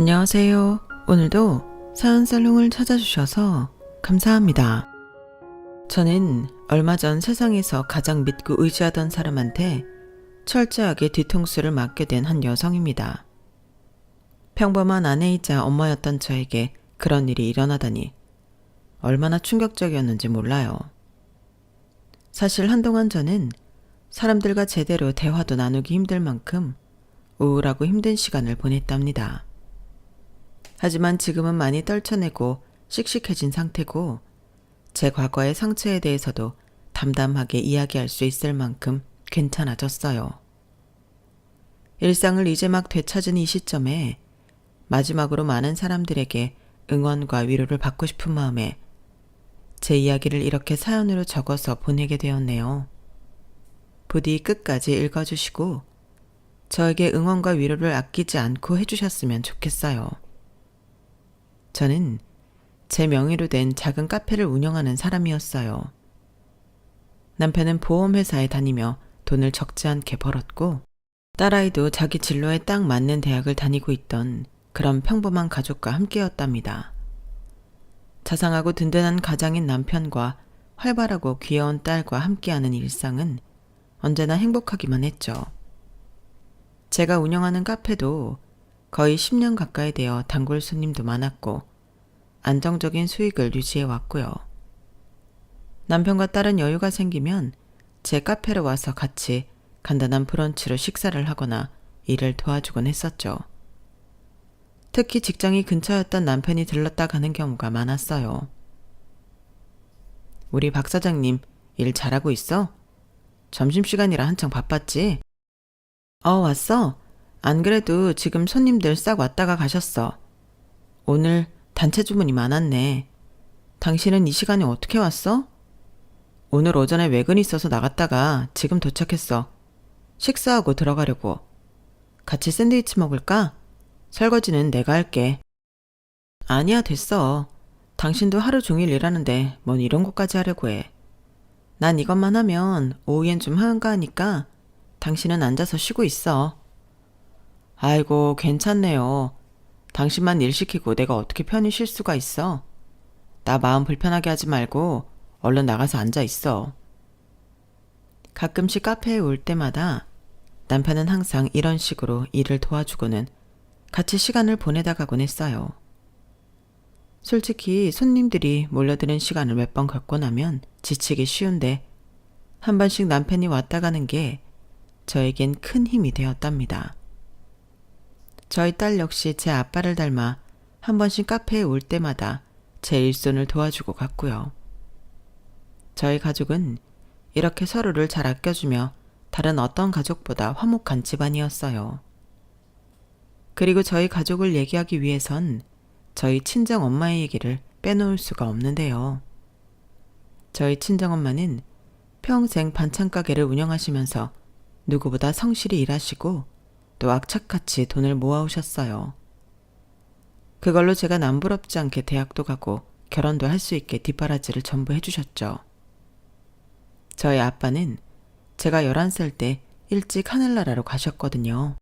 안녕하세요. 오늘도 사연살롱을 찾아주셔서 감사합니다. 저는 얼마 전 세상에서 가장 믿고 의지하던 사람한테 철저하게 뒤통수를 맞게 된 한 여성입니다. 평범한 아내이자 엄마였던 저에게 그런 일이 일어나다니 얼마나 충격적이었는지 몰라요. 사실 한동안 저는 사람들과 제대로 대화도 나누기 힘들 만큼 우울하고 힘든 시간을 보냈답니다. 하지만 지금은 많이 떨쳐내고 씩씩해진 상태고 제 과거의 상처에 대해서도 담담하게 이야기할 수 있을 만큼 괜찮아졌어요. 일상을 이제 막 되찾은 이 시점에 마지막으로 많은 사람들에게 응원과 위로를 받고 싶은 마음에 제 이야기를 이렇게 사연으로 적어서 보내게 되었네요. 부디 끝까지 읽어주시고 저에게 응원과 위로를 아끼지 않고 해주셨으면 좋겠어요. 저는 제 명의로 된 작은 카페를 운영하는 사람이었어요. 남편은 보험회사에 다니며 돈을 적지 않게 벌었고 딸아이도 자기 진로에 딱 맞는 대학을 다니고 있던 그런 평범한 가족과 함께였답니다. 자상하고 든든한 가장인 남편과 활발하고 귀여운 딸과 함께하는 일상은 언제나 행복하기만 했죠. 제가 운영하는 카페도 거의 10년 가까이 되어 단골 손님도 많았고 안정적인 수익을 유지해 왔고요. 남편과 딸은 여유가 생기면 제 카페로 와서 같이 간단한 브런치로 식사를 하거나 일을 도와주곤 했었죠. 특히 직장이 근처였던 남편이 들렀다 가는 경우가 많았어요. 우리 박 사장님 일 잘하고 있어? 점심시간이라 한창 바빴지? 왔어. 안 그래도 지금 손님들 싹 왔다가 가셨어. 오늘 단체 주문이 많았네. 당신은 이 시간에 어떻게 왔어? 오늘 오전에 외근 있어서 나갔다가 지금 도착했어. 식사하고 들어가려고. 같이 샌드위치 먹을까? 설거지는 내가 할게. 아니야, 됐어. 당신도 하루 종일 일하는데 뭔 이런 것까지 하려고 해. 난 이것만 하면 오후엔 좀 한가하니까 당신은 앉아서 쉬고 있어. 아이고, 괜찮네요. 당신만 일 시키고 내가 어떻게 편히 쉴 수가 있어? 나 마음 불편하게 하지 말고 얼른 나가서 앉아 있어. 가끔씩 카페에 올 때마다 남편은 항상 이런 식으로 일을 도와주고는 같이 시간을 보내다 가곤 했어요. 솔직히 손님들이 몰려드는 시간을 몇 번 겪고 나면 지치기 쉬운데 한 번씩 남편이 왔다 가는 게 저에겐 큰 힘이 되었답니다. 저희 딸 역시 제 아빠를 닮아 한 번씩 카페에 올 때마다 제 일손을 도와주고 갔고요. 저희 가족은 이렇게 서로를 잘 아껴주며 다른 어떤 가족보다 화목한 집안이었어요. 그리고 저희 가족을 얘기하기 위해선 저희 친정엄마의 얘기를 빼놓을 수가 없는데요. 저희 친정엄마는 평생 반찬 가게를 운영하시면서 누구보다 성실히 일하시고 또 악착같이 돈을 모아오셨어요. 그걸로 제가 남부럽지 않게 대학도 가고 결혼도 할 수 있게 뒷바라지를 전부 해주셨죠. 저희 아빠는 제가 11살 때 일찍 하늘나라로 가셨거든요.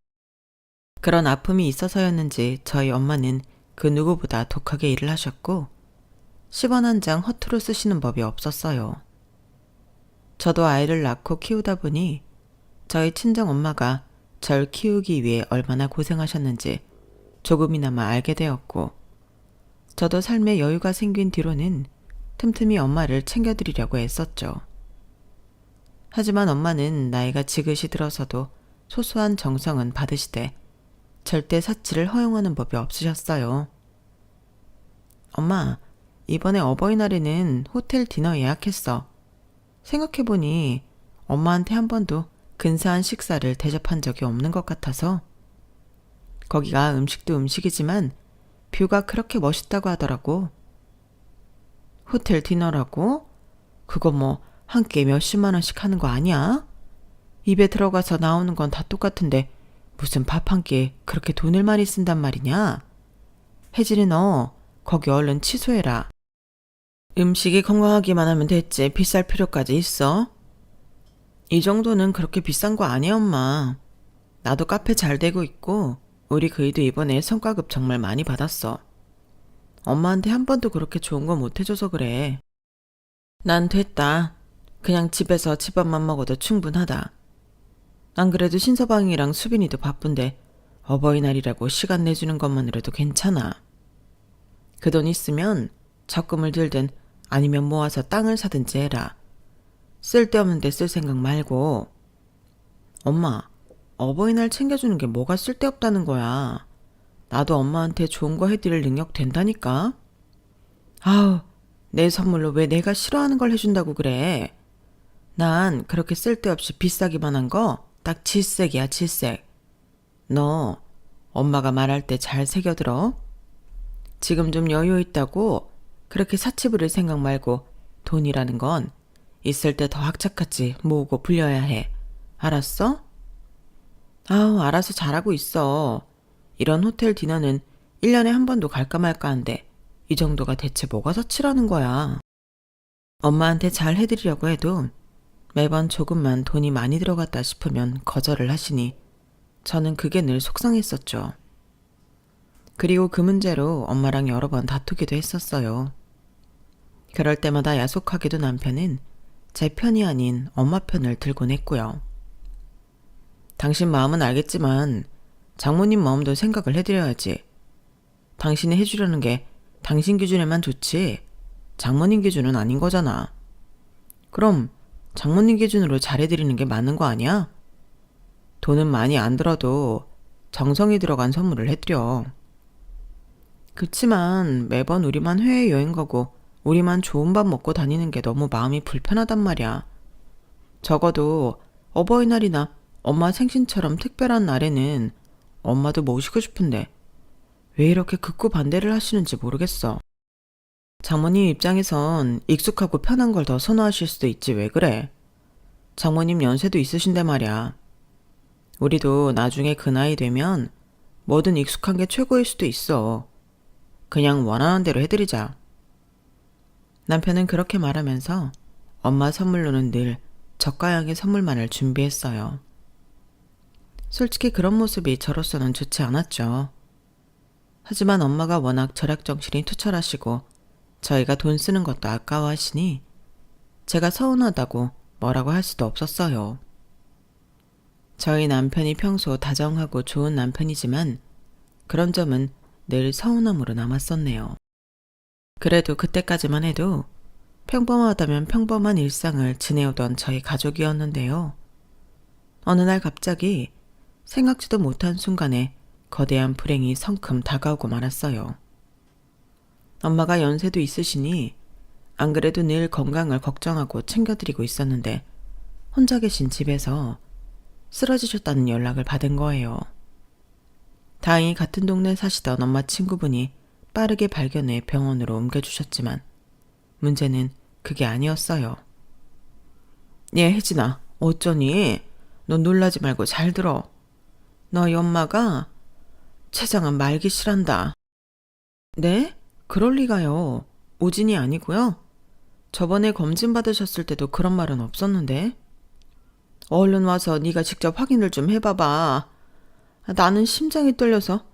그런 아픔이 있어서였는지 저희 엄마는 그 누구보다 독하게 일을 하셨고 10원 한 장 허투루 쓰시는 법이 없었어요. 저도 아이를 낳고 키우다 보니 저희 친정엄마가 절 키우기 위해 얼마나 고생하셨는지 조금이나마 알게 되었고 저도 삶에 여유가 생긴 뒤로는 틈틈이 엄마를 챙겨드리려고 애썼죠. 하지만 엄마는 나이가 지긋이 들어서도 소소한 정성은 받으시되 절대 사치를 허용하는 법이 없으셨어요. 엄마, 이번에 어버이날에는 호텔 디너 예약했어. 생각해보니 엄마한테 한 번도 근사한 식사를 대접한 적이 없는 것 같아서. 거기가 음식도 음식이지만 뷰가 그렇게 멋있다고 하더라고. 호텔 디너라고? 그거 뭐 한 끼에 몇십만 원씩 하는 거 아니야? 입에 들어가서 나오는 건 다 똑같은데 무슨 밥 한 끼에 그렇게 돈을 많이 쓴단 말이냐? 혜진이 너 거기 얼른 취소해라. 음식이 건강하기만 하면 됐지 비쌀 필요까지 있어? 이 정도는 그렇게 비싼 거 아니야, 엄마. 나도 카페 잘 되고 있고 우리 그이도 이번에 성과급 정말 많이 받았어. 엄마한테 한 번도 그렇게 좋은 거 못 해줘서 그래. 난 됐다. 그냥 집에서 집밥만 먹어도 충분하다. 안 그래도 신서방이랑 수빈이도 바쁜데 어버이날이라고 시간 내주는 것만으로도 괜찮아. 그 돈 있으면 적금을 들든 아니면 모아서 땅을 사든지 해라. 쓸데없는 데 쓸 생각 말고. 엄마, 어버이날 챙겨주는 게 뭐가 쓸데없다는 거야. 나도 엄마한테 좋은 거 해드릴 능력 된다니까. 아우, 내 선물로 왜 내가 싫어하는 걸 해준다고 그래. 난 그렇게 쓸데없이 비싸기만 한 거 딱 질색이야, 질색. 너 엄마가 말할 때 잘 새겨들어. 지금 좀 여유 있다고 그렇게 사치 부릴 생각 말고 돈이라는 건 있을 때 더 악착같이 모으고 불려야 해. 알았어? 아우, 알아서 잘하고 있어. 이런 호텔 디너는 1년에 한 번도 갈까 말까 한데 이 정도가 대체 뭐가 사치라는 거야. 엄마한테 잘 해드리려고 해도 매번 조금만 돈이 많이 들어갔다 싶으면 거절을 하시니 저는 그게 늘 속상했었죠. 그리고 그 문제로 엄마랑 여러 번 다투기도 했었어요. 그럴 때마다 야속하게도 남편은 제 편이 아닌 엄마 편을 들곤 했고요. 당신 마음은 알겠지만 장모님 마음도 생각을 해드려야지. 당신이 해주려는 게 당신 기준에만 좋지 장모님 기준은 아닌 거잖아. 그럼 장모님 기준으로 잘해드리는 게 맞는 거 아니야? 돈은 많이 안 들어도 정성이 들어간 선물을 해드려. 그치만 매번 우리만 해외여행 가고 우리만 좋은 밥 먹고 다니는 게 너무 마음이 불편하단 말이야. 적어도 어버이날이나 엄마 생신처럼 특별한 날에는 엄마도 모시고 싶은데 왜 이렇게 극구 반대를 하시는지 모르겠어. 장모님 입장에선 익숙하고 편한 걸 더 선호하실 수도 있지 왜 그래. 장모님 연세도 있으신데 말이야. 우리도 나중에 그 나이 되면 뭐든 익숙한 게 최고일 수도 있어. 그냥 원하는 대로 해드리자. 남편은 그렇게 말하면서 엄마 선물로는 늘 저가형의 선물만을 준비했어요. 솔직히 그런 모습이 저로서는 좋지 않았죠. 하지만 엄마가 워낙 절약정신이 투철하시고 저희가 돈 쓰는 것도 아까워하시니 제가 서운하다고 뭐라고 할 수도 없었어요. 저희 남편이 평소 다정하고 좋은 남편이지만 그런 점은 늘 서운함으로 남았었네요. 그래도 그때까지만 해도 평범하다면 평범한 일상을 지내오던 저희 가족이었는데요. 어느 날 갑자기 생각지도 못한 순간에 거대한 불행이 성큼 다가오고 말았어요. 엄마가 연세도 있으시니 안 그래도 늘 건강을 걱정하고 챙겨드리고 있었는데 혼자 계신 집에서 쓰러지셨다는 연락을 받은 거예요. 다행히 같은 동네에 사시던 엄마 친구분이 빠르게 발견해 병원으로 옮겨주셨지만 문제는 그게 아니었어요. 얘 혜진아, 어쩌니? 너 놀라지 말고 잘 들어. 너희 엄마가 췌장암 말기실한다. 네? 그럴 리가요. 오진이 아니고요. 저번에 검진 받으셨을 때도 그런 말은 없었는데. 얼른 와서 네가 직접 확인을 좀 해봐봐. 나는 심장이 떨려서.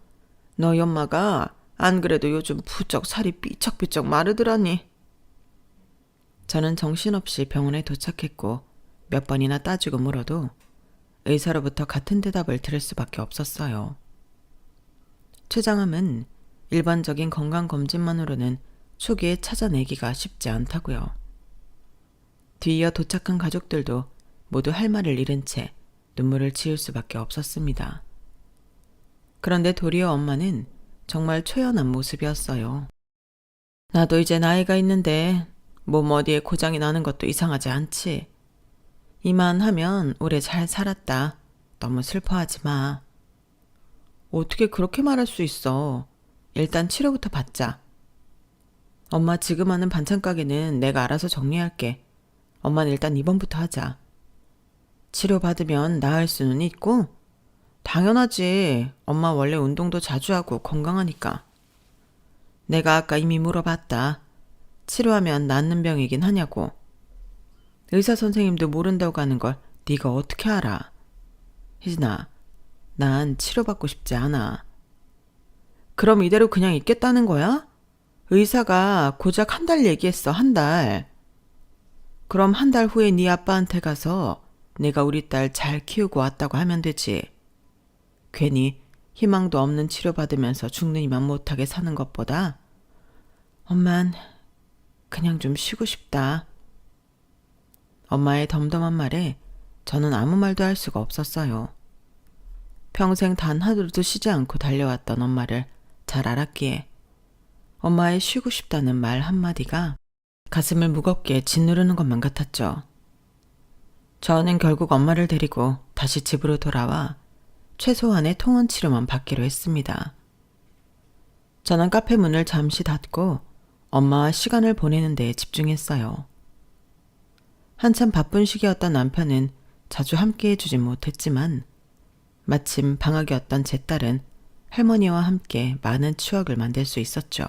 너희 엄마가 안 그래도 요즘 부쩍 살이 삐쩍삐쩍 마르더라니. 저는 정신없이 병원에 도착했고 몇 번이나 따지고 물어도 의사로부터 같은 대답을 들을 수밖에 없었어요. 췌장암은 일반적인 건강검진만으로는 초기에 찾아내기가 쉽지 않다고요. 뒤이어 도착한 가족들도 모두 할 말을 잃은 채 눈물을 지을 수밖에 없었습니다. 그런데 도리어 엄마는 정말 초연한 모습이었어요. 나도 이제 나이가 있는데 몸 어디에 고장이 나는 것도 이상하지 않지. 이만하면 오래 잘 살았다. 너무 슬퍼하지 마. 어떻게 그렇게 말할 수 있어. 일단 치료부터 받자. 엄마 지금 하는 반찬 가게는 내가 알아서 정리할게. 엄마는 일단 입원부터 하자. 치료받으면 나을 수는 있고 당연하지. 엄마 원래 운동도 자주 하고 건강하니까. 내가 아까 이미 물어봤다. 치료하면 낫는 병이긴 하냐고. 의사 선생님도 모른다고 하는 걸 네가 어떻게 알아. 혜진아, 난 치료받고 싶지 않아. 그럼 이대로 그냥 있겠다는 거야? 의사가 고작 1달 얘기했어, 1달. 그럼 1달 후에 네 아빠한테 가서 내가 우리 딸 잘 키우고 왔다고 하면 되지. 괜히 희망도 없는 치료받으면서 죽는 이만 못하게 사는 것보다 엄만 그냥 좀 쉬고 싶다. 엄마의 덤덤한 말에 저는 아무 말도 할 수가 없었어요. 평생 단 하루도 쉬지 않고 달려왔던 엄마를 잘 알았기에 엄마의 쉬고 싶다는 말 한마디가 가슴을 무겁게 짓누르는 것만 같았죠. 저는 결국 엄마를 데리고 다시 집으로 돌아와 최소한의 통원 치료만 받기로 했습니다. 저는 카페 문을 잠시 닫고 엄마와 시간을 보내는 데 집중했어요. 한참 바쁜 시기였던 남편은 자주 함께 해주진 못했지만 마침 방학이었던 제 딸은 할머니와 함께 많은 추억을 만들 수 있었죠.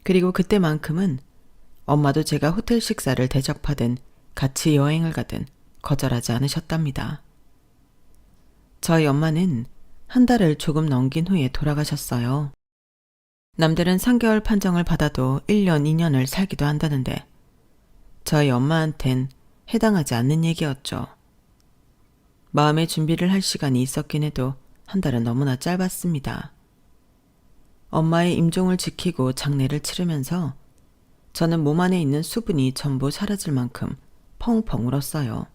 그리고 그때만큼은 엄마도 제가 호텔 식사를 대접하든 같이 여행을 가든 거절하지 않으셨답니다. 저희 엄마는 1달을 조금 넘긴 후에 돌아가셨어요. 남들은 3개월 판정을 받아도 1년, 2년을 살기도 한다는데 저희 엄마한텐 해당하지 않는 얘기였죠. 마음의 준비를 할 시간이 있었긴 해도 1달은 너무나 짧았습니다. 엄마의 임종을 지키고 장례를 치르면서 저는 몸 안에 있는 수분이 전부 사라질 만큼 펑펑 울었어요.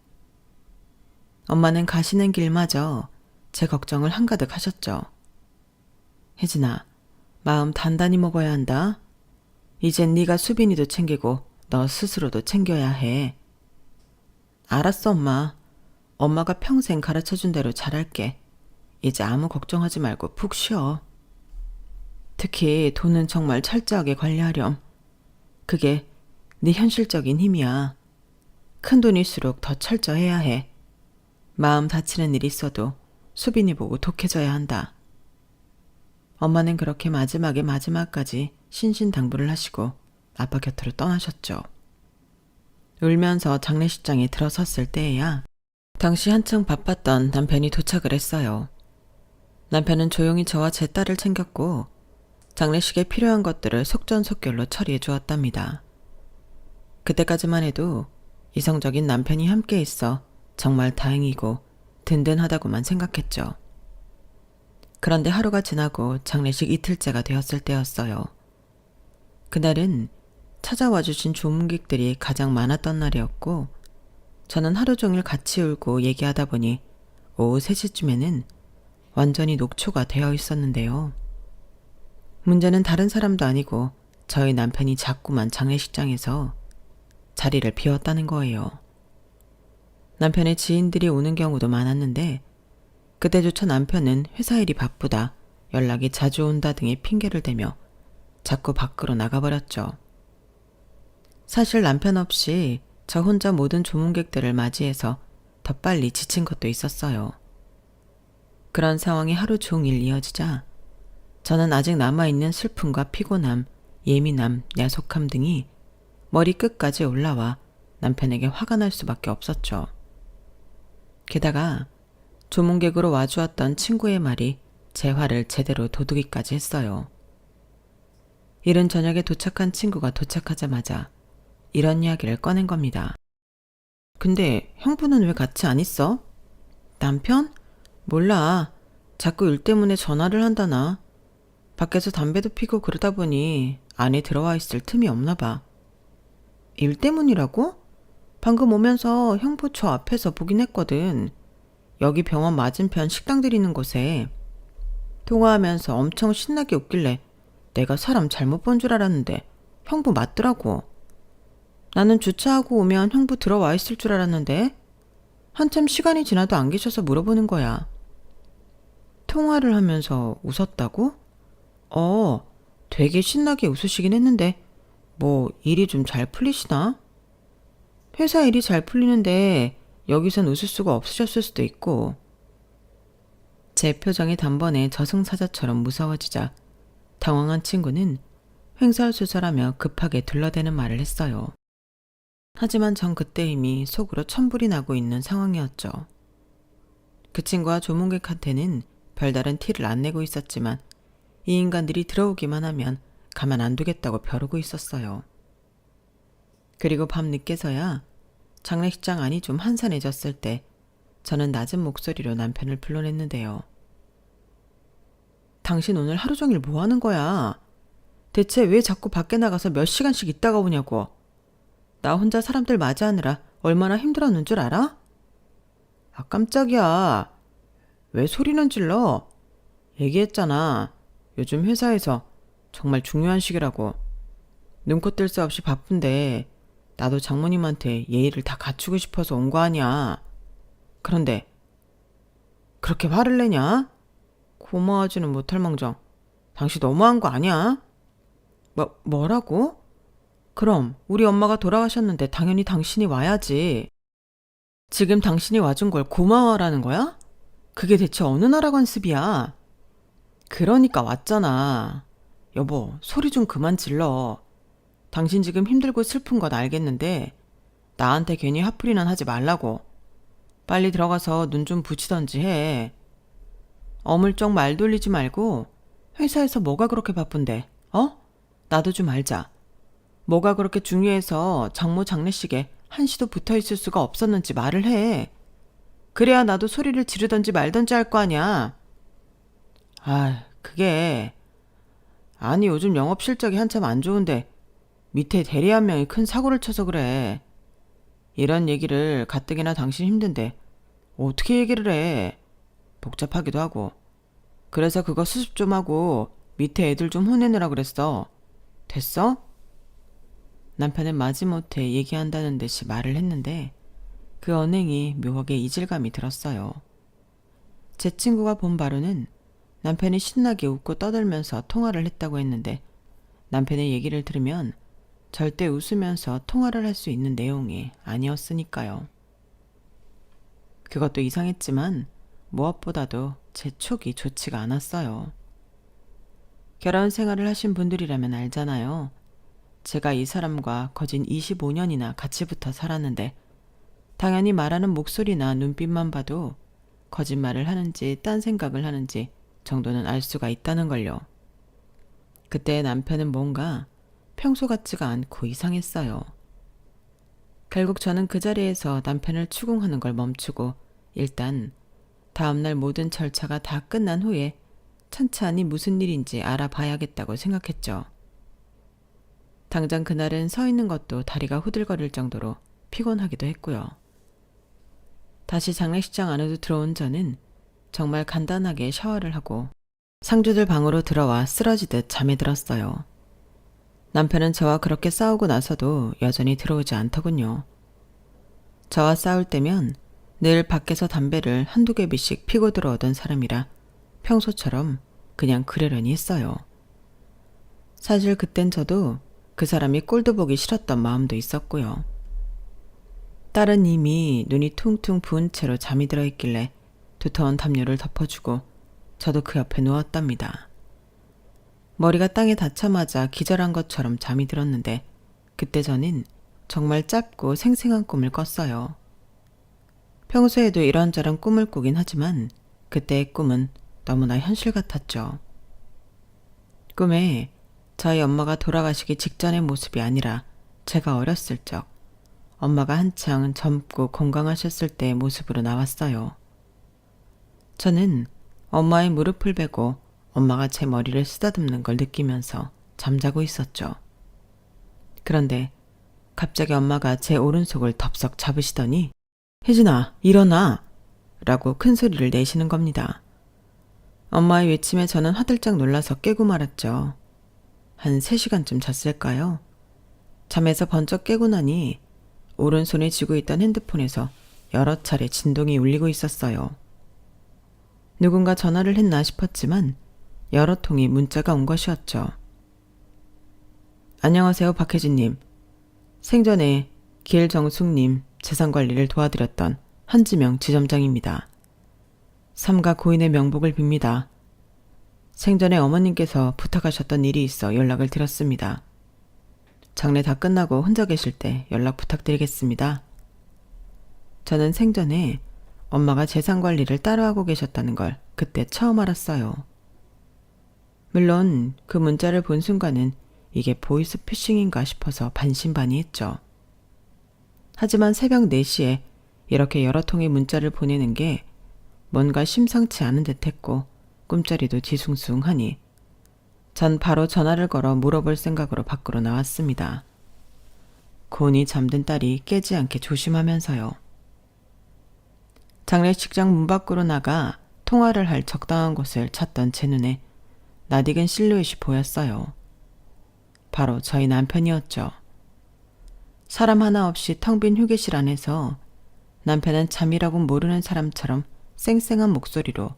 엄마는 가시는 길마저 제 걱정을 한가득 하셨죠. 혜진아, 마음 단단히 먹어야 한다. 이젠 네가 수빈이도 챙기고 너 스스로도 챙겨야 해. 알았어, 엄마. 엄마가 평생 가르쳐준 대로 잘할게. 이제 아무 걱정하지 말고 푹 쉬어. 특히 돈은 정말 철저하게 관리하렴. 그게 네 현실적인 힘이야. 큰 돈일수록 더 철저해야 해. 마음 다치는 일이 있어도 수빈이 보고 독해져야 한다. 엄마는 그렇게 마지막까지 신신당부를 하시고 아빠 곁으로 떠나셨죠. 울면서 장례식장에 들어섰을 때에야 당시 한창 바빴던 남편이 도착을 했어요. 남편은 조용히 저와 제 딸을 챙겼고 장례식에 필요한 것들을 속전속결로 처리해 주었답니다. 그때까지만 해도 이성적인 남편이 함께 있어 정말 다행이고 든든하다고만 생각했죠. 그런데 하루가 지나고 장례식 이틀째가 되었을 때였어요. 그날은 찾아와 주신 조문객들이 가장 많았던 날이었고 저는 하루 종일 같이 울고 얘기하다 보니 오후 3시쯤에는 완전히 녹초가 되어 있었는데요. 문제는 다른 사람도 아니고 저희 남편이 자꾸만 장례식장에서 자리를 비웠다는 거예요. 남편의 지인들이 오는 경우도 많았는데 그때조차 남편은 회사 일이 바쁘다, 연락이 자주 온다 등의 핑계를 대며 자꾸 밖으로 나가버렸죠. 사실 남편 없이 저 혼자 모든 조문객들을 맞이해서 더 빨리 지친 것도 있었어요. 그런 상황이 하루 종일 이어지자 저는 아직 남아있는 슬픔과 피곤함, 예민함, 야속함 등이 머리끝까지 올라와 남편에게 화가 날 수밖에 없었죠. 게다가 조문객으로 와주었던 친구의 말이 제 화를 제대로 돋우기까지 했어요. 이른 저녁에 도착한 친구가 도착하자마자 이런 이야기를 꺼낸 겁니다. 근데 형부는 왜 같이 안 있어? 남편? 몰라. 자꾸 일 때문에 전화를 한다나. 밖에서 담배도 피고 그러다 보니 안에 들어와 있을 틈이 없나 봐. 일 때문이라고? 방금 오면서 형부 저 앞에서 보긴 했거든. 여기 병원 맞은편 식당들 있는 곳에. 통화하면서 엄청 신나게 웃길래 내가 사람 잘못 본 줄 알았는데 형부 맞더라고. 나는 주차하고 오면 형부 들어와 있을 줄 알았는데 한참 시간이 지나도 안 계셔서 물어보는 거야. 통화를 하면서 웃었다고? 되게 신나게 웃으시긴 했는데 뭐 일이 좀 잘 풀리시나? 회사 일이 잘 풀리는데 여기선 웃을 수가 없으셨을 수도 있고. 제 표정이 단번에 저승사자처럼 무서워지자 당황한 친구는 횡설수설하며 급하게 둘러대는 말을 했어요. 하지만 전 그때 이미 속으로 천불이 나고 있는 상황이었죠. 그 친구와 조문객한테는 별다른 티를 안 내고 있었지만 이 인간들이 들어오기만 하면 가만 안 두겠다고 벼르고 있었어요. 그리고 밤 늦게서야 장례식장 안이 좀 한산해졌을 때 저는 낮은 목소리로 남편을 불러냈는데요. 당신 오늘 하루 종일 뭐 하는 거야? 대체 왜 자꾸 밖에 나가서 몇 시간씩 있다가 오냐고. 나 혼자 사람들 맞이하느라 얼마나 힘들었는 줄 알아? 아, 깜짝이야. 왜 소리는 질러? 얘기했잖아. 요즘 회사에서 정말 중요한 시기라고. 눈코 뜰 새 없이 바쁜데 나도 장모님한테 예의를 다 갖추고 싶어서 온 거 아니야. 그런데 그렇게 화를 내냐? 고마워하지는 못할 망정. 당신 너무한 거 아니야? 뭐라고? 그럼 우리 엄마가 돌아가셨는데 당연히 당신이 와야지. 지금 당신이 와준 걸 고마워하라는 거야? 그게 대체 어느 나라 관습이야? 그러니까 왔잖아. 여보, 소리 좀 그만 질러. 당신 지금 힘들고 슬픈 건 알겠는데 나한테 괜히 화풀이는 하지 말라고. 빨리 들어가서 눈 좀 붙이던지 해. 어물쩍 말 돌리지 말고 회사에서 뭐가 그렇게 바쁜데, 어? 나도 좀 알자. 뭐가 그렇게 중요해서 장모 장례식에 한시도 붙어있을 수가 없었는지 말을 해. 그래야 나도 소리를 지르던지 말던지 할 거 아니야. 아, 그게... 아니, 요즘 영업 실적이 한참 안 좋은데 밑에 대리 한 명이 큰 사고를 쳐서 그래. 이런 얘기를 가뜩이나 당신 힘든데 어떻게 얘기를 해. 복잡하기도 하고. 그래서 그거 수습 좀 하고 밑에 애들 좀 혼내느라 그랬어. 됐어? 남편은 마지못해 얘기한다는 듯이 말을 했는데 그 언행이 묘하게 이질감이 들었어요. 제 친구가 본 바로는 남편이 신나게 웃고 떠들면서 통화를 했다고 했는데 남편의 얘기를 들으면 절대 웃으면서 통화를 할 수 있는 내용이 아니었으니까요. 그것도 이상했지만 무엇보다도 제 촉이 좋지가 않았어요. 결혼 생활을 하신 분들이라면 알잖아요. 제가 이 사람과 거진 25년이나 같이 붙어 살았는데 당연히 말하는 목소리나 눈빛만 봐도 거짓말을 하는지 딴 생각을 하는지 정도는 알 수가 있다는 걸요. 그때 남편은 뭔가 평소 같지가 않고 이상했어요. 결국 저는 그 자리에서 남편을 추궁하는 걸 멈추고 일단 다음날 모든 절차가 다 끝난 후에 천천히 무슨 일인지 알아봐야겠다고 생각했죠. 당장 그날은 서 있는 것도 다리가 후들거릴 정도로 피곤하기도 했고요. 다시 장례식장 안으로 들어온 저는 정말 간단하게 샤워를 하고 상주들 방으로 들어와 쓰러지듯 잠에 들었어요. 남편은 저와 그렇게 싸우고 나서도 여전히 들어오지 않더군요. 저와 싸울 때면 늘 밖에서 담배를 한두 개비씩 피고 들어오던 사람이라 평소처럼 그냥 그러려니 했어요. 사실 그땐 저도 그 사람이 꼴도 보기 싫었던 마음도 있었고요. 딸은 이미 눈이 퉁퉁 부은 채로 잠이 들어 있길래 두터운 담요를 덮어주고 저도 그 옆에 누웠답니다. 머리가 땅에 닿자마자 기절한 것처럼 잠이 들었는데 그때 저는 정말 짧고 생생한 꿈을 꿨어요. 평소에도 이런저런 꿈을 꾸긴 하지만 그때의 꿈은 너무나 현실 같았죠. 꿈에 저희 엄마가 돌아가시기 직전의 모습이 아니라 제가 어렸을 적 엄마가 한창 젊고 건강하셨을 때의 모습으로 나왔어요. 저는 엄마의 무릎을 베고 엄마가 제 머리를 쓰다듬는 걸 느끼면서 잠자고 있었죠. 그런데 갑자기 엄마가 제 오른손을 덥석 잡으시더니 혜진아, 일어나! 라고 큰 소리를 내시는 겁니다. 엄마의 외침에 저는 화들짝 놀라서 깨고 말았죠. 한 3시간쯤 잤을까요? 잠에서 번쩍 깨고 나니 오른손에 쥐고 있던 핸드폰에서 여러 차례 진동이 울리고 있었어요. 누군가 전화를 했나 싶었지만 여러 통의 문자가 온 것이었죠. 안녕하세요, 박혜진님. 생전에 길정숙님 재산관리를 도와드렸던 한지명 지점장입니다. 삼가 고인의 명복을 빕니다. 생전에 어머님께서 부탁하셨던 일이 있어 연락을 드렸습니다. 장례 다 끝나고 혼자 계실 때 연락 부탁드리겠습니다. 저는 생전에 엄마가 재산 관리를 따로 하고 계셨다는 걸 그때 처음 알았어요. 물론 그 문자를 본 순간은 이게 보이스피싱인가 싶어서 반신반의했죠. 하지만 새벽 4시에 이렇게 여러 통의 문자를 보내는 게 뭔가 심상치 않은 듯했고 꿈자리도 뒤숭숭하니 전 바로 전화를 걸어 물어볼 생각으로 밖으로 나왔습니다. 곤히 잠든 딸이 깨지 않게 조심하면서요. 장례식장 문 밖으로 나가 통화를 할 적당한 곳을 찾던 제 눈에 낯익은 실루엣이 보였어요. 바로 저희 남편이었죠. 사람 하나 없이 텅 빈 휴게실 안에서 남편은 잠이라고 모르는 사람처럼 쌩쌩한 목소리로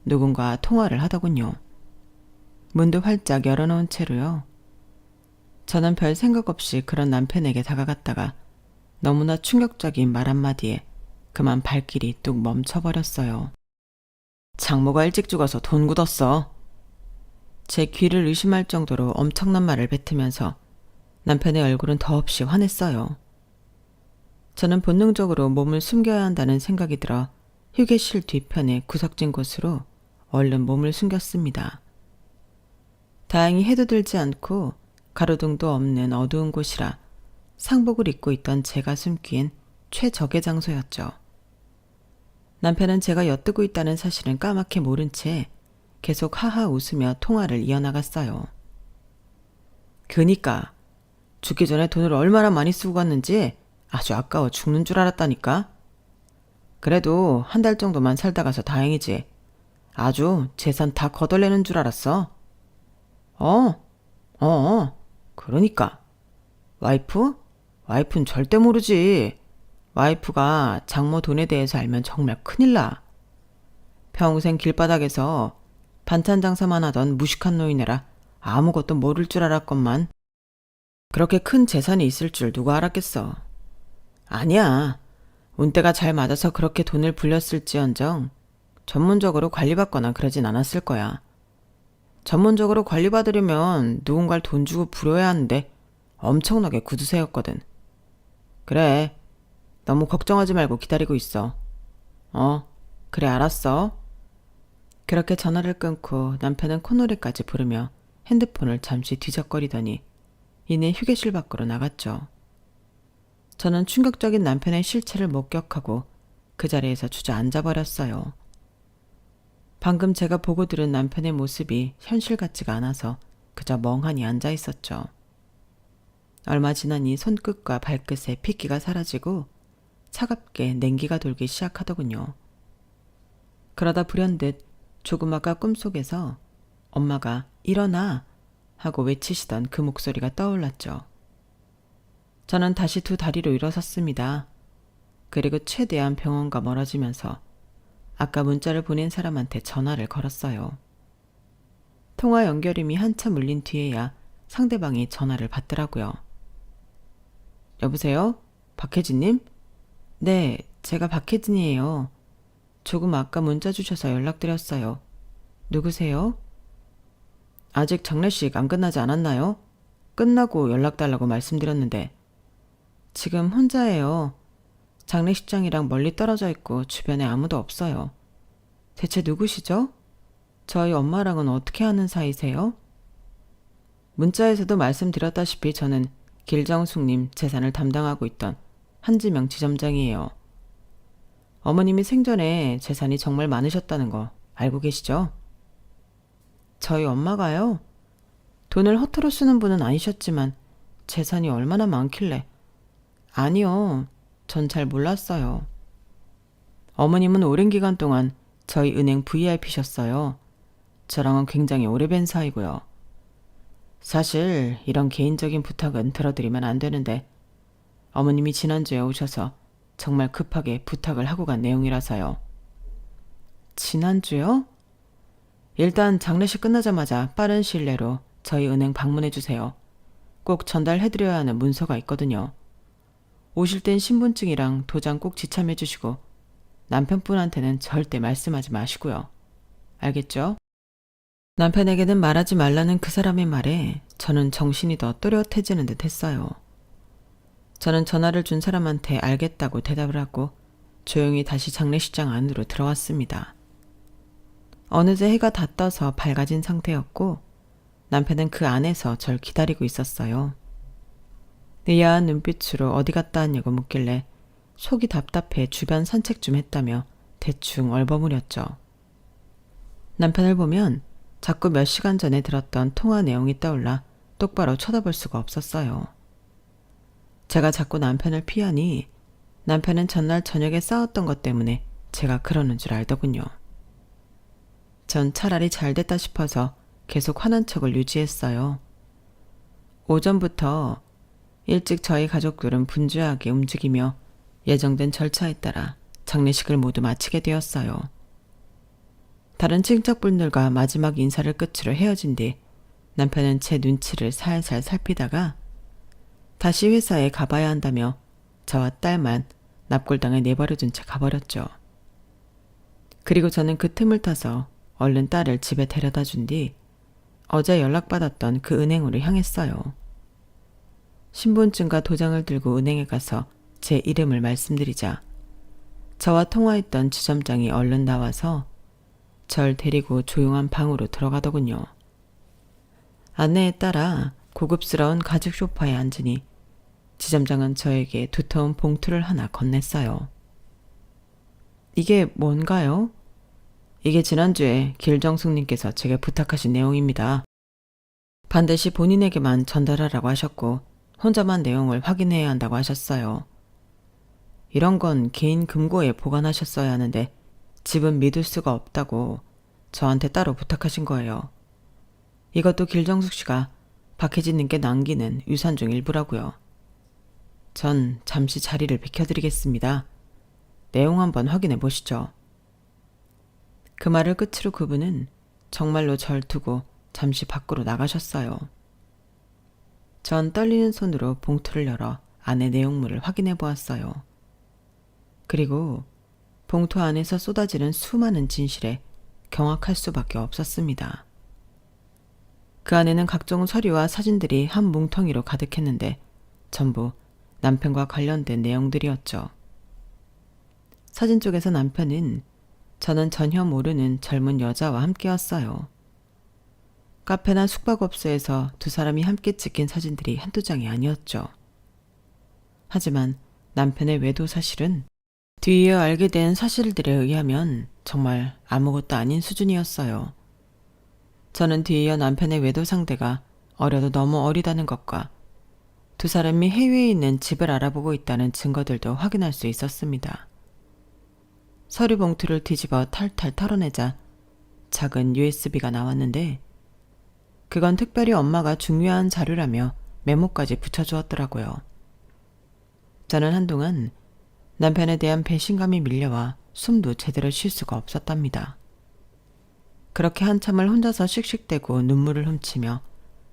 누군가 통화를 하더군요. 문도 활짝 열어놓은 채로요. 저는 별 생각 없이 그런 남편에게 다가갔다가 너무나 충격적인 말 한마디에 그만 발길이 뚝 멈춰버렸어요. 장모가 일찍 죽어서 돈 굳었어. 제 귀를 의심할 정도로 엄청난 말을 뱉으면서 남편의 얼굴은 더없이 환했어요. 저는 본능적으로 몸을 숨겨야 한다는 생각이 들어 휴게실 뒤편의 구석진 곳으로 얼른 몸을 숨겼습니다. 다행히 해도 들지 않고 가로등도 없는 어두운 곳이라 상복을 입고 있던 제가 숨기엔 최적의 장소였죠. 남편은 제가 엿듣고 있다는 사실은 까맣게 모른 채 계속 하하 웃으며 통화를 이어나갔어요. 그니까 죽기 전에 돈을 얼마나 많이 쓰고 갔는지 아주 아까워 죽는 줄 알았다니까. 그래도 한 달 정도만 살다 가서 다행이지. 아주 재산 다 거덜내는 줄 알았어. 그러니까. 와이프? 와이프는 절대 모르지. 와이프가 장모 돈에 대해서 알면 정말 큰일 나. 평생 길바닥에서 반찬 장사만 하던 무식한 노인네라 아무것도 모를 줄 알았건만. 그렇게 큰 재산이 있을 줄 누가 알았겠어. 아니야. 운때가 잘 맞아서 그렇게 돈을 불렸을지언정 전문적으로 관리받거나 그러진 않았을 거야. 전문적으로 관리받으려면 누군가를 돈 주고 부려야 하는데 엄청나게 구두쇠였거든. 그래. 너무 걱정하지 말고 기다리고 있어. 그래 알았어. 그렇게 전화를 끊고 남편은 콧노래까지 부르며 핸드폰을 잠시 뒤적거리더니 이내 휴게실 밖으로 나갔죠. 저는 충격적인 남편의 실체를 목격하고 그 자리에서 주저앉아 버렸어요. 방금 제가 보고 들은 남편의 모습이 현실 같지가 않아서 그저 멍하니 앉아 있었죠. 얼마 지나니 손끝과 발끝에 핏기가 사라지고 차갑게 냉기가 돌기 시작하더군요. 그러다 불현듯 조금 아까 꿈속에서 엄마가 일어나 하고 외치시던 그 목소리가 떠올랐죠. 저는 다시 두 다리로 일어섰습니다. 그리고 최대한 병원과 멀어지면서 아까 문자를 보낸 사람한테 전화를 걸었어요. 통화 연결음이 한참 울린 뒤에야 상대방이 전화를 받더라고요. 여보세요? 박혜진님? 네, 제가 박혜진이에요. 조금 아까 문자 주셔서 연락드렸어요. 누구세요? 아직 장례식 안 끝나지 않았나요? 끝나고 연락달라고 말씀드렸는데. 지금 혼자예요. 장례식장이랑 멀리 떨어져 있고 주변에 아무도 없어요. 대체 누구시죠? 저희 엄마랑은 어떻게 하는 사이세요? 문자에서도 말씀드렸다시피 저는 길정숙님 재산을 담당하고 있던 한지명 지점장이에요. 어머님이 생전에 재산이 정말 많으셨다는 거 알고 계시죠? 저희 엄마가요? 돈을 허투루 쓰는 분은 아니셨지만 재산이 얼마나 많길래. 아니요. 전 잘 몰랐어요. 어머님은 오랜 기간 동안 저희 은행 VIP셨어요. 저랑은 굉장히 오래된 사이고요. 사실 이런 개인적인 부탁은 들어드리면 안 되는데 어머님이 지난주에 오셔서 정말 급하게 부탁을 하고 간 내용이라서요. 지난주요? 일단 장례식 끝나자마자 빠른 시일 내로 저희 은행 방문해 주세요. 꼭 전달해드려야 하는 문서가 있거든요. 오실 땐 신분증이랑 도장 꼭 지참해 주시고 남편분한테는 절대 말씀하지 마시고요. 알겠죠? 남편에게는 말하지 말라는 그 사람의 말에 저는 정신이 더 또렷해지는 듯 했어요. 저는 전화를 준 사람한테 알겠다고 대답을 하고 조용히 다시 장례식장 안으로 들어왔습니다. 어느새 해가 다 떠서 밝아진 상태였고 남편은 그 안에서 절 기다리고 있었어요. 의아한 눈빛으로 어디 갔다 왔냐고 묻길래 속이 답답해 주변 산책 좀 했다며 대충 얼버무렸죠. 남편을 보면 자꾸 몇 시간 전에 들었던 통화 내용이 떠올라 똑바로 쳐다볼 수가 없었어요. 제가 자꾸 남편을 피하니 남편은 전날 저녁에 싸웠던 것 때문에 제가 그러는 줄 알더군요. 전 차라리 잘 됐다 싶어서 계속 화난 척을 유지했어요. 오전부터 일찍 저희 가족들은 분주하게 움직이며 예정된 절차에 따라 장례식을 모두 마치게 되었어요. 다른 친척분들과 마지막 인사를 끝으로 헤어진 뒤 남편은 제 눈치를 살살 살피다가 다시 회사에 가봐야 한다며 저와 딸만 납골당에 내버려둔 채 가버렸죠. 그리고 저는 그 틈을 타서 얼른 딸을 집에 데려다 준 뒤 어제 연락받았던 그 은행으로 향했어요. 신분증과 도장을 들고 은행에 가서 제 이름을 말씀드리자 저와 통화했던 지점장이 얼른 나와서 절 데리고 조용한 방으로 들어가더군요. 안내에 따라 고급스러운 가죽 소파에 앉으니 지점장은 저에게 두터운 봉투를 하나 건넸어요. 이게 뭔가요? 이게 지난주에 길정숙님께서 제게 부탁하신 내용입니다. 반드시 본인에게만 전달하라고 하셨고 혼자만 내용을 확인해야 한다고 하셨어요. 이런 건 개인 금고에 보관하셨어야 하는데 집은 믿을 수가 없다고 저한테 따로 부탁하신 거예요. 이것도 길정숙 씨가 박혜진님께 남기는 유산 중 일부라고요. 전 잠시 자리를 비켜드리겠습니다. 내용 한번 확인해 보시죠. 그 말을 끝으로 그분은 정말로 절 두고 잠시 밖으로 나가셨어요. 전 떨리는 손으로 봉투를 열어 안의 내용물을 확인해 보았어요. 그리고 봉투 안에서 쏟아지는 수많은 진실에 경악할 수밖에 없었습니다. 그 안에는 각종 서류와 사진들이 한 뭉텅이로 가득했는데 전부 남편과 관련된 내용들이었죠. 사진 쪽에서 남편은 저는 전혀 모르는 젊은 여자와 함께였어요. 카페나 숙박업소에서 두 사람이 함께 찍힌 사진들이 한두 장이 아니었죠. 하지만 남편의 외도 사실은 뒤이어 알게 된 사실들에 의하면 정말 아무것도 아닌 수준이었어요. 저는 뒤이어 남편의 외도 상대가 어려도 너무 어리다는 것과 두 사람이 해외에 있는 집을 알아보고 있다는 증거들도 확인할 수 있었습니다. 서류 봉투를 뒤집어 탈탈 털어내자 작은 USB가 나왔는데 그건 특별히 엄마가 중요한 자료라며 메모까지 붙여주었더라고요. 저는 한동안 남편에 대한 배신감이 밀려와 숨도 제대로 쉴 수가 없었답니다. 그렇게 한참을 혼자서 씩씩대고 눈물을 훔치며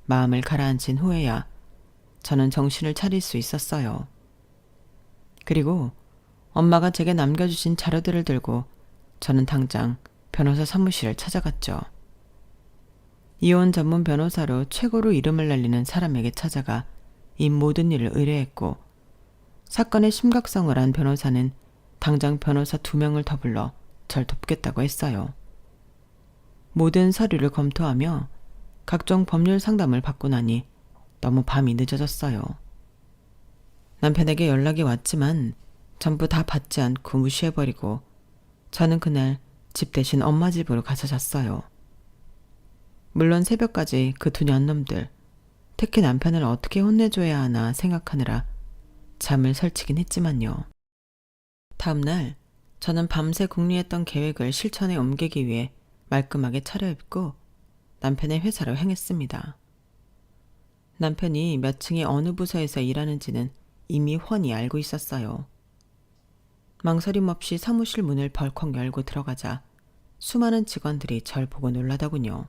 마음을 가라앉힌 후에야 저는 정신을 차릴 수 있었어요. 그리고 엄마가 제게 남겨주신 자료들을 들고 저는 당장 변호사 사무실을 찾아갔죠. 이혼 전문 변호사로 최고로 이름을 날리는 사람에게 찾아가 이 모든 일을 의뢰했고 사건의 심각성을 안 변호사는 당장 변호사 2명을 더 불러 절 돕겠다고 했어요. 모든 서류를 검토하며 각종 법률 상담을 받고 나니 너무 밤이 늦어졌어요. 남편에게 연락이 왔지만 전부 다 받지 않고 무시해버리고 저는 그날 집 대신 엄마 집으로 가서 잤어요. 물론 새벽까지 그 두 년놈들, 특히 남편을 어떻게 혼내줘야 하나 생각하느라 잠을 설치긴 했지만요. 다음날 저는 밤새 궁리했던 계획을 실천에 옮기기 위해 말끔하게 차려입고 남편의 회사로 향했습니다. 남편이 몇 층의 어느 부서에서 일하는지는 이미 훤히 알고 있었어요. 망설임 없이 사무실 문을 벌컥 열고 들어가자 수많은 직원들이 절 보고 놀라더군요.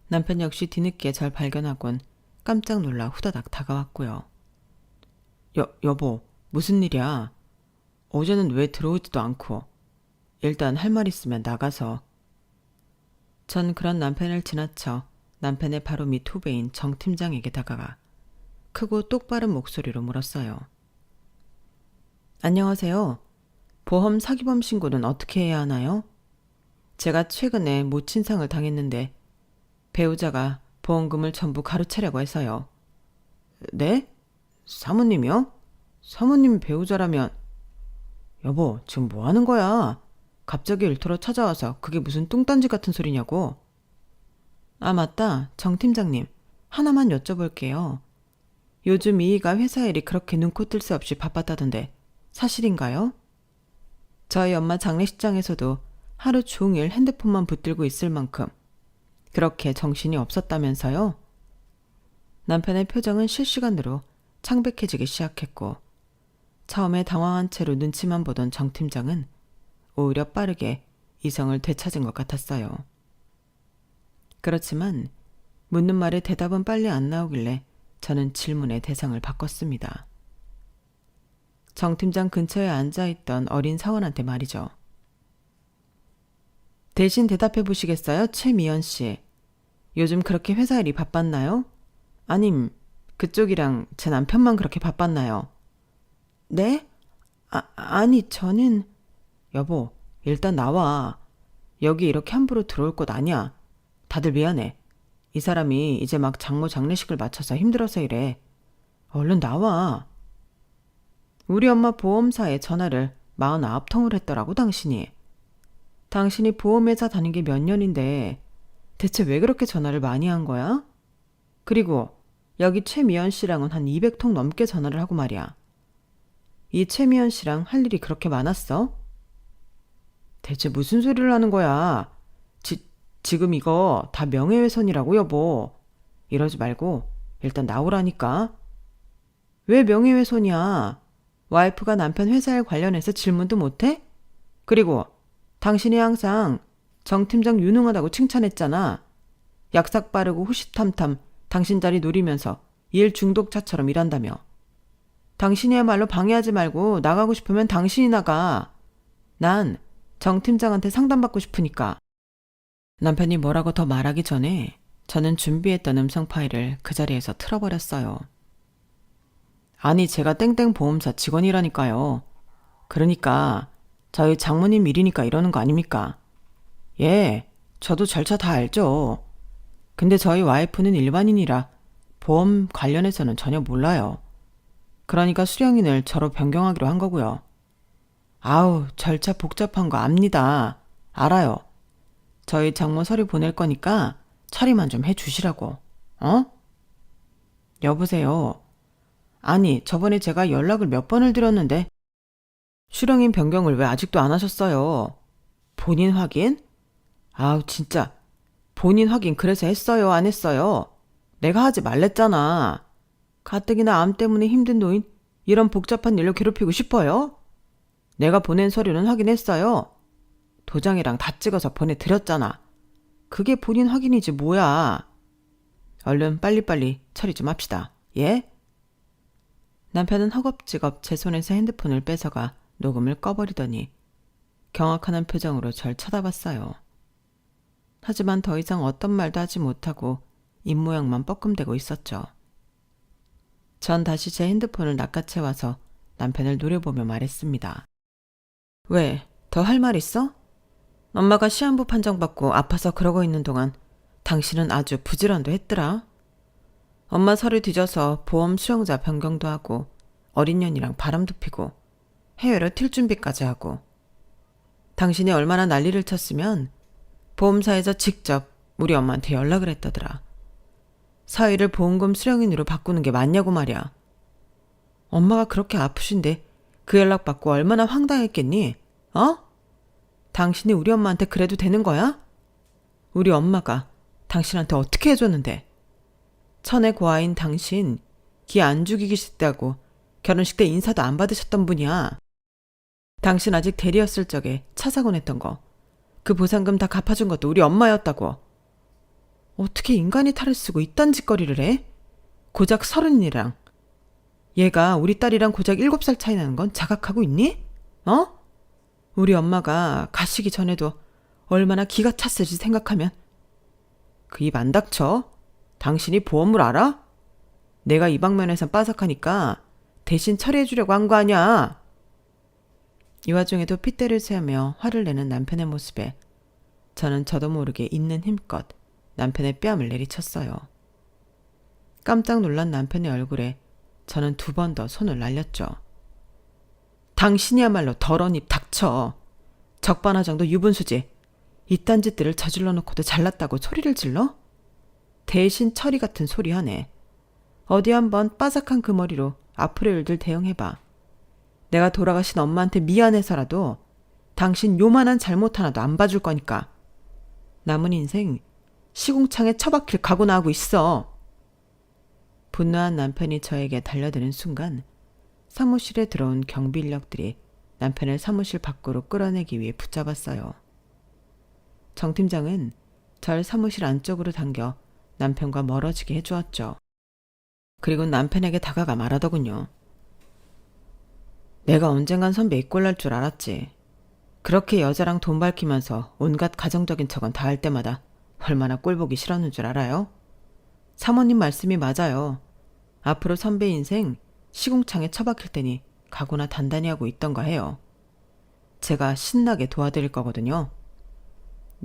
남편 역시 뒤늦게 절 발견하곤 깜짝 놀라 후다닥 다가왔고요. 여보, 무슨 일이야? 어제는 왜 들어오지도 않고. 일단 할 말 있으면 나가서. 전 그런 남편을 지나쳐 남편의 바로 밑 후배인 정 팀장에게 다가가 크고 똑바른 목소리로 물었어요. 안녕하세요. 보험 사기범 신고는 어떻게 해야 하나요? 제가 최근에 모친상을 당했는데 배우자가 보험금을 전부 가로채려고 해서요. 네? 사모님이요? 사모님이 배우자라면... 여보, 지금 뭐 하는 거야? 갑자기 일터로 찾아와서 그게 무슨 뚱딴지 같은 소리냐고. 아, 맞다. 정 팀장님, 하나만 여쭤볼게요. 요즘 이희가 회사 일이 그렇게 눈코 뜰 새 없이 바빴다던데 사실인가요? 저희 엄마 장례식장에서도 하루 종일 핸드폰만 붙들고 있을 만큼 그렇게 정신이 없었다면서요? 남편의 표정은 실시간으로 창백해지기 시작했고 처음에 당황한 채로 눈치만 보던 정 팀장은 오히려 빠르게 이성을 되찾은 것 같았어요. 그렇지만 묻는 말에 대답은 빨리 안 나오길래 저는 질문의 대상을 바꿨습니다. 정 팀장 근처에 앉아있던 어린 사원한테 말이죠. 대신 대답해 보시겠어요? 최미연 씨. 요즘 그렇게 회사 일이 바빴나요? 아님 그쪽이랑 제 남편만 그렇게 바빴나요? 네? 아니 저는... 여보, 일단 나와. 여기 이렇게 함부로 들어올 곳 아니야. 다들 미안해. 이 사람이 이제 막 장모 장례식을 마쳐서 힘들어서 이래. 얼른 나와. 우리 엄마 보험사에 전화를 49통을 했더라고 당신이. 당신이 보험회사 다닌 게 몇 년인데 대체 왜 그렇게 전화를 많이 한 거야? 그리고 여기 최미연 씨랑은 한 200통 넘게 전화를 하고 말이야. 이 최미연 씨랑 할 일이 그렇게 많았어? 대체 무슨 소리를 하는 거야? 지금 이거 다 명예훼손이라고 여보. 이러지 말고 일단 나오라니까. 왜 명예훼손이야? 와이프가 남편 회사에 관련해서 질문도 못해? 그리고 당신이 항상 정 팀장 유능하다고 칭찬했잖아. 약삭 빠르고 후시탐탐 당신 자리 노리면서 일 중독자처럼 일한다며. 당신이야말로 방해하지 말고 나가고 싶으면 당신이 나가. 난 정 팀장한테 상담받고 싶으니까. 남편이 뭐라고 더 말하기 전에 저는 준비했던 음성 파일을 그 자리에서 틀어버렸어요. 아니 제가 땡땡 보험사 직원이라니까요. 그러니까 저희 장모님 일이니까 이러는 거 아닙니까? 예, 저도 절차 다 알죠. 근데 저희 와이프는 일반인이라 보험 관련해서는 전혀 몰라요. 그러니까 수령인을 저로 변경하기로 한 거고요. 아우, 절차 복잡한 거 압니다. 알아요. 저희 장모 서류 보낼 거니까 처리만 좀 해주시라고. 어? 여보세요. 아니, 저번에 제가 연락을 몇 번을 드렸는데 수령인 변경을 왜 아직도 안 하셨어요? 본인 확인? 아우, 진짜. 본인 확인 그래서 했어요, 안 했어요? 내가 하지 말랬잖아. 가뜩이나 암 때문에 힘든 노인 이런 복잡한 일로 괴롭히고 싶어요? 내가 보낸 서류는 확인했어요. 도장이랑 다 찍어서 보내드렸잖아. 그게 본인 확인이지 뭐야. 얼른 빨리빨리 처리 좀 합시다. 예? 남편은 허겁지겁 제 손에서 핸드폰을 뺏어가 녹음을 꺼버리더니 경악하는 표정으로 절 쳐다봤어요. 하지만 더 이상 어떤 말도 하지 못하고 입모양만 뻐끔대고 있었죠. 전 다시 제 핸드폰을 낚아채와서 남편을 노려보며 말했습니다. 왜? 더 할 말 있어? 엄마가 시한부 판정받고 아파서 그러고 있는 동안 당신은 아주 부지런도 했더라. 엄마 서류 뒤져서 보험 수령자 변경도 하고 어린 년이랑 바람도 피고 해외로 튈 준비까지 하고. 당신이 얼마나 난리를 쳤으면 보험사에서 직접 우리 엄마한테 연락을 했다더라. 사위를 보험금 수령인으로 바꾸는 게 맞냐고 말이야. 엄마가 그렇게 아프신데 그 연락 받고 얼마나 황당했겠니? 어? 당신이 우리 엄마한테 그래도 되는 거야? 우리 엄마가 당신한테 어떻게 해줬는데? 천의 고아인 당신 기 안 죽이기 싶다고 결혼식 때 인사도 안 받으셨던 분이야. 당신 아직 대리였을 적에 차 사고 냈던 거 그 보상금 다 갚아준 것도 우리 엄마였다고. 어떻게 인간이 탈을 쓰고 이딴 짓거리를 해? 고작 30이랑. 얘가 우리 딸이랑 고작 7살 차이 나는 건 자각하고 있니? 어? 우리 엄마가 가시기 전에도 얼마나 기가 찼을지 생각하면. 그 입 안 닥쳐? 당신이 보험을 알아? 내가 이 방면에선 빠삭하니까 대신 처리해주려고 한 거 아니야. 이 와중에도 핏대를 세우며 화를 내는 남편의 모습에 저는 저도 모르게 있는 힘껏 남편의 뺨을 내리쳤어요. 깜짝 놀란 남편의 얼굴에 저는 2번 더 손을 날렸죠. 당신이야말로 더러운 입 닥쳐. 적반하장도 유분수지. 이딴 짓들을 저질러 놓고도 잘났다고 소리를 질러? 대신 철이 같은 소리 하네. 어디 한번 빠삭한 그 머리로 앞으로의 일들 대응해봐. 내가 돌아가신 엄마한테 미안해서라도 당신 요만한 잘못 하나도 안 봐줄 거니까. 남은 인생 시궁창에 처박힐 각오나 하고 있어. 분노한 남편이 저에게 달려드는 순간 사무실에 들어온 경비 인력들이 남편을 사무실 밖으로 끌어내기 위해 붙잡았어요. 정 팀장은 절 사무실 안쪽으로 당겨 남편과 멀어지게 해주었죠. 그리고 남편에게 다가가 말하더군요. 내가 언젠간 선배 이꼴 날 줄 알았지. 그렇게 여자랑 돈 밝히면서 온갖 가정적인 척은 다 할 때마다 얼마나 꼴보기 싫었는 줄 알아요? 사모님 말씀이 맞아요. 앞으로 선배 인생 시궁창에 처박힐 테니 각오나 단단히 하고 있던가 해요. 제가 신나게 도와드릴 거거든요.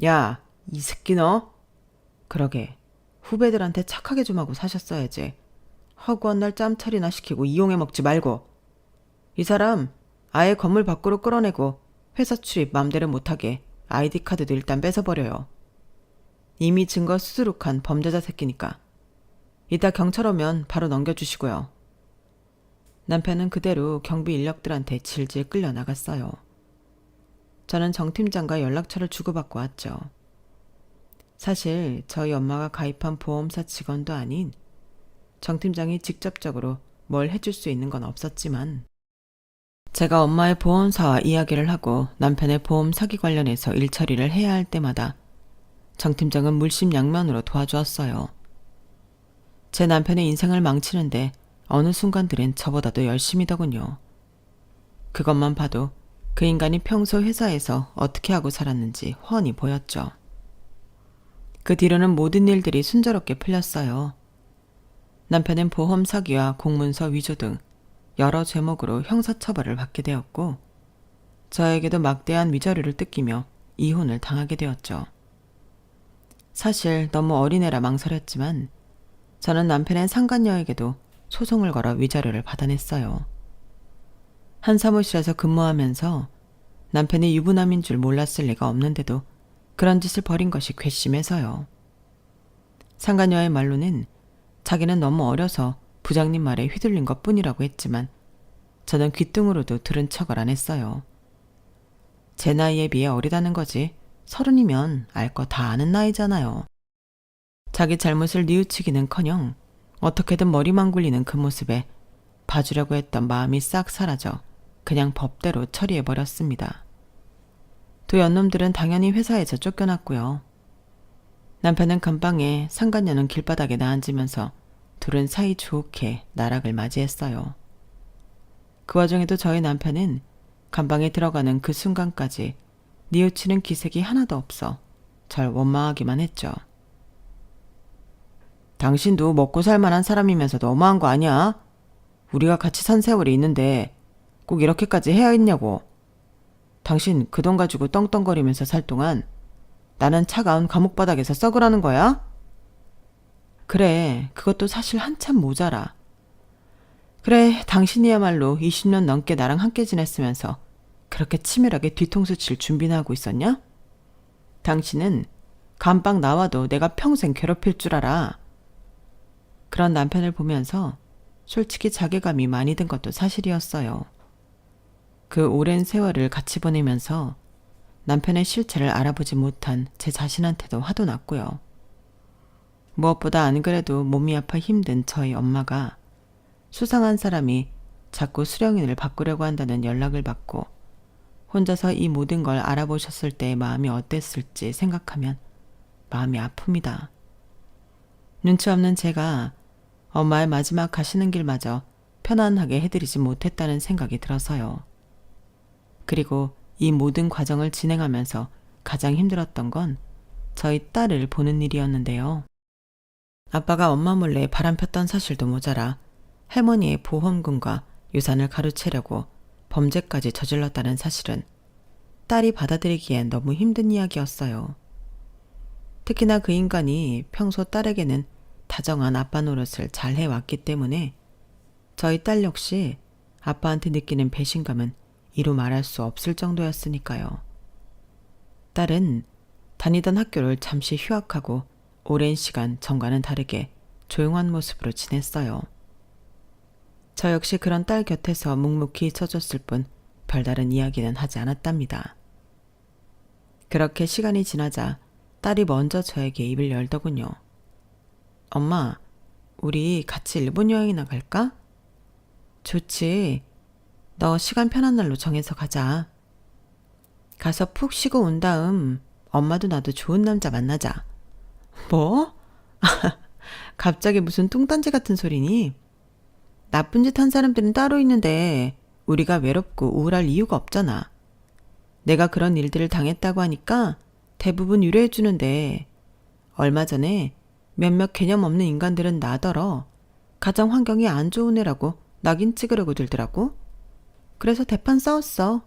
야, 이 새끼 너? 그러게, 후배들한테 착하게 좀 하고 사셨어야지. 허구한 날 짬처리나 시키고 이용해 먹지 말고. 이 사람 아예 건물 밖으로 끌어내고 회사 출입 맘대로 못하게 아이디 카드도 일단 뺏어버려요. 이미 증거 수두룩한 범죄자 새끼니까. 이따 경찰 오면 바로 넘겨주시고요. 남편은 그대로 경비 인력들한테 질질 끌려 나갔어요. 저는 정 팀장과 연락처를 주고받고 왔죠. 사실 저희 엄마가 가입한 보험사 직원도 아닌 정 팀장이 직접적으로 뭘 해줄 수 있는 건 없었지만 제가 엄마의 보험사와 이야기를 하고 남편의 보험 사기 관련해서 일 처리를 해야 할 때마다 정 팀장은 물심양면으로 도와주었어요. 제 남편의 인생을 망치는데 어느 순간들은 저보다도 열심히더군요. 그것만 봐도 그 인간이 평소 회사에서 어떻게 하고 살았는지 훤히 보였죠. 그 뒤로는 모든 일들이 순조롭게 풀렸어요. 남편은 보험 사기와 공문서 위조 등 여러 죄목으로 형사처벌을 받게 되었고 저에게도 막대한 위자료를 뜯기며 이혼을 당하게 되었죠. 사실 너무 어린애라 망설였지만 저는 남편의 상간녀에게도 소송을 걸어 위자료를 받아냈어요. 한 사무실에서 근무하면서 남편이 유부남인 줄 몰랐을 리가 없는데도 그런 짓을 벌인 것이 괘씸해서요. 상간녀의 말로는 자기는 너무 어려서 부장님 말에 휘둘린 것뿐이라고 했지만 저는 귓등으로도 들은 척을 안 했어요. 제 나이에 비해 어리다는 거지 30이면 알 거 다 아는 나이잖아요. 자기 잘못을 뉘우치기는커녕 어떻게든 머리만 굴리는 그 모습에 봐주려고 했던 마음이 싹 사라져 그냥 법대로 처리해버렸습니다. 두 연놈들은 당연히 회사에서 쫓겨났고요. 남편은 감방에 상간녀는 길바닥에 나앉으면서 둘은 사이좋게 나락을 맞이했어요. 그 와중에도 저희 남편은 감방에 들어가는 그 순간까지 뉘우치는 기색이 하나도 없어 절 원망하기만 했죠. 당신도 먹고 살만한 사람이면서도 너무한 거 아니야? 우리가 같이 산 세월이 있는데 꼭 이렇게까지 해야 했냐고. 당신 그 돈 가지고 떵떵거리면서 살 동안 나는 차가운 감옥바닥에서 썩으라는 거야? 그래, 그것도 사실 한참 모자라. 그래, 당신이야말로 20년 넘게 나랑 함께 지냈으면서 그렇게 치밀하게 뒤통수 칠 준비나 하고 있었냐? 당신은 감방 나와도 내가 평생 괴롭힐 줄 알아. 그런 남편을 보면서 솔직히 자괴감이 많이 든 것도 사실이었어요. 그 오랜 세월을 같이 보내면서 남편의 실체를 알아보지 못한 제 자신한테도 화도 났고요. 무엇보다 안 그래도 몸이 아파 힘든 저희 엄마가 수상한 사람이 자꾸 수령인을 바꾸려고 한다는 연락을 받고 혼자서 이 모든 걸 알아보셨을 때의 마음이 어땠을지 생각하면 마음이 아픕니다. 눈치 없는 제가 엄마의 마지막 가시는 길마저 편안하게 해드리지 못했다는 생각이 들어서요. 그리고 이 모든 과정을 진행하면서 가장 힘들었던 건 저희 딸을 보는 일이었는데요. 아빠가 엄마 몰래 바람 폈던 사실도 모자라 할머니의 보험금과 유산을 가로채려고 범죄까지 저질렀다는 사실은 딸이 받아들이기엔 너무 힘든 이야기였어요. 특히나 그 인간이 평소 딸에게는 다정한 아빠 노릇을 잘 해왔기 때문에 저희 딸 역시 아빠한테 느끼는 배신감은 이루 말할 수 없을 정도였으니까요. 딸은 다니던 학교를 잠시 휴학하고 오랜 시간 전과는 다르게 조용한 모습으로 지냈어요. 저 역시 그런 딸 곁에서 묵묵히 있어줬을 뿐 별다른 이야기는 하지 않았답니다. 그렇게 시간이 지나자 딸이 먼저 저에게 입을 열더군요. 엄마, 우리 같이 일본 여행이나 갈까? 좋지. 너 시간 편한 날로 정해서 가자. 가서 푹 쉬고 온 다음 엄마도 나도 좋은 남자 만나자. 뭐? 갑자기 무슨 뚱딴지 같은 소리니? 나쁜 짓 한 사람들은 따로 있는데 우리가 외롭고 우울할 이유가 없잖아. 내가 그런 일들을 당했다고 하니까 대부분 위로해 주는데 얼마 전에 몇몇 개념 없는 인간들은 나더러 가정 환경이 안 좋은 애라고 낙인 찍으려고 들더라고. 그래서 대판 싸웠어.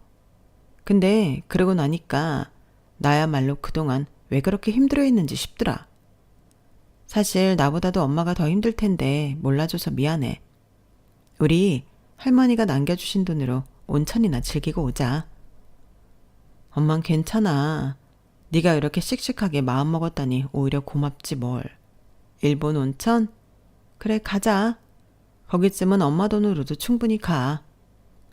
근데 그러고 나니까 나야말로 그동안 왜 그렇게 힘들어했는지 싶더라. 사실 나보다도 엄마가 더 힘들 텐데 몰라줘서 미안해. 우리 할머니가 남겨주신 돈으로 온천이나 즐기고 오자. 엄만 괜찮아. 네가 이렇게 씩씩하게 마음먹었다니 오히려 고맙지 뭘. 일본 온천? 그래 가자. 거기쯤은 엄마 돈으로도 충분히 가.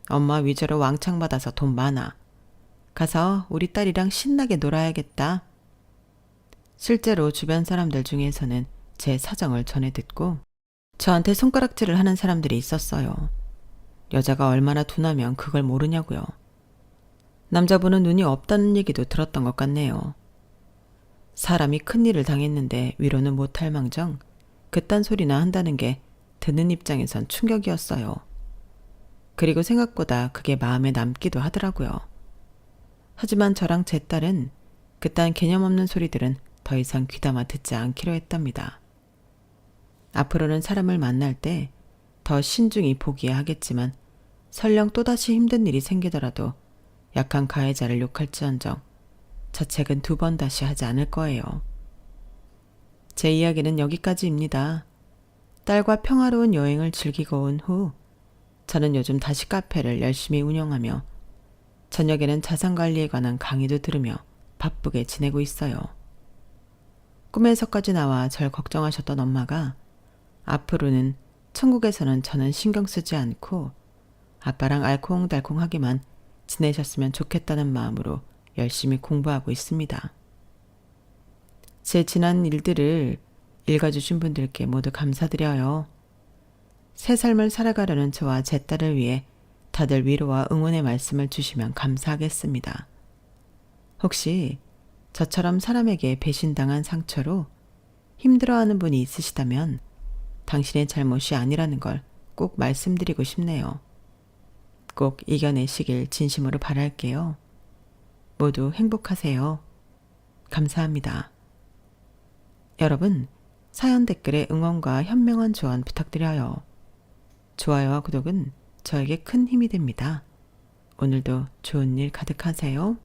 엄마 위자료 왕창 받아서 돈 많아. 가서 우리 딸이랑 신나게 놀아야겠다. 실제로 주변 사람들 중에서는 제 사정을 전해 듣고 저한테 손가락질을 하는 사람들이 있었어요. 여자가 얼마나 둔하면 그걸 모르냐고요. 남자분은 눈이 없다는 얘기도 들었던 것 같네요. 사람이 큰일을 당했는데 위로는 못할 망정 그딴 소리나 한다는 게 듣는 입장에선 충격이었어요. 그리고 생각보다 그게 마음에 남기도 하더라고요. 하지만 저랑 제 딸은 그딴 개념 없는 소리들은 더 이상 귀담아 듣지 않기로 했답니다. 앞으로는 사람을 만날 때 더 신중히 보기야 하겠지만 설령 또다시 힘든 일이 생기더라도 약한 가해자를 욕할지언정 자책은 2번 다시 하지 않을 거예요. 제 이야기는 여기까지입니다. 딸과 평화로운 여행을 즐기고 온 후 저는 요즘 다시 카페를 열심히 운영하며 저녁에는 자산관리에 관한 강의도 들으며 바쁘게 지내고 있어요. 꿈에서까지 나와 절 걱정하셨던 엄마가 앞으로는 천국에서는 저는 신경 쓰지 않고 아빠랑 알콩달콩하게만 지내셨으면 좋겠다는 마음으로 열심히 공부하고 있습니다. 제 지난 일들을 읽어주신 분들께 모두 감사드려요. 새 삶을 살아가려는 저와 제 딸을 위해 다들 위로와 응원의 말씀을 주시면 감사하겠습니다. 혹시 저처럼 사람에게 배신당한 상처로 힘들어하는 분이 있으시다면 당신의 잘못이 아니라는 걸 꼭 말씀드리고 싶네요. 꼭 이겨내시길 진심으로 바랄게요. 모두 행복하세요. 감사합니다. 여러분, 사연 댓글에 응원과 현명한 조언 부탁드려요. 좋아요와 구독은 저에게 큰 힘이 됩니다. 오늘도 좋은 일 가득하세요.